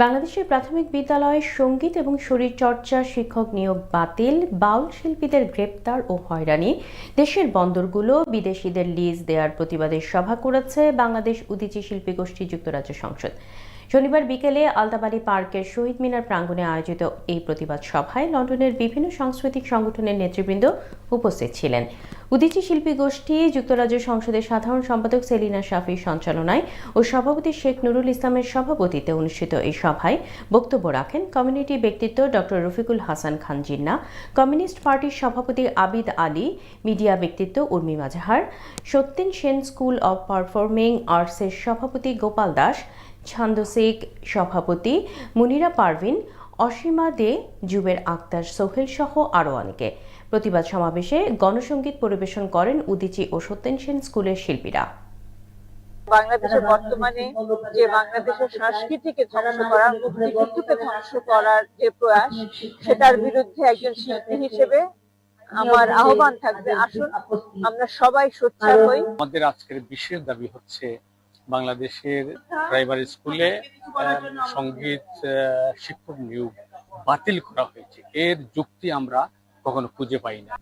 বাংলাদেশের প্রাথমিক বিদ্যালয়ে সঙ্গীত এবং শরীরচর্চা শিক্ষক নিয়োগ বাতিল, বাউল শিল্পীদের গ্রেপ্তার ও হয়রানি, দেশের বন্দরগুলো বিদেশিদের লিজ দেওয়ার প্রতিবাদে সভা করেছে বাংলাদেশ উদীচী শিল্পী গোষ্ঠী যুক্তরাজ্য সংসদ। শনিবার বিকেলে আলতাবাড়ি পার্কের শহীদ মিনার প্রাঙ্গণে আয়োজিত এই প্রতিবাদ সভায় লন্ডনের বিভিন্ন সাংস্কৃতিক সংগঠনের নেতৃবৃন্দ উপস্থিত ছিলেন। উদীচী শিল্পী গোষ্ঠী যুক্তরাজ্য সংসদের সাধারণ সম্পাদক সেলিনা শাফির সঞ্চালনায় ও সভাপতি শেখ নুরুল ইসলামের সভাপতিত্বে অনুষ্ঠিত এই সভায় বক্তব্য রাখেন কমিউনিটি ব্যক্তিত্ব ডক্টর রফিকুল হাসান খান জিন্না, কমিউনিস্ট পার্টির সভাপতি আবিদ আলী, মিডিয়া ব্যক্তিত্ব Urmi Mazhar, Satyen Sen school of performing আর্টসের সভাপতি গোপাল দাস, ছান্দসিক সভাপতি মুনিরা পারভিন, অসীমা দে, জুবের আক্তার সোহেল সহ আরও অনেকে। প্রতিবাদ সমাবেশে গণসংগীত পরিবেশন করেন উদীচী ও সত্যেন সেন স্কুলের শিল্পীরা। বাংলাদেশে বর্তমানে যে বাংলাদেশের সংস্কৃতিকে ধ্বংস করার, মুক্তিযুদ্ধকে ধ্বংস করার যে প্রয়াস, সেটার বিরুদ্ধে একজন শিল্পী হিসেবে আমার আহ্বান থাকবে, আসুন আমরা সবাই সোচ্চার হই। আমাদের আজকের বিশেষ দাবি হচ্ছে বাংলাদেশের প্রাইমারি স্কুলে সঙ্গীত শিক্ষক নিয়োগ বাতিল করা হয়েছে। এর যুক্তি আমরা কখনো খুঁজে পাই না।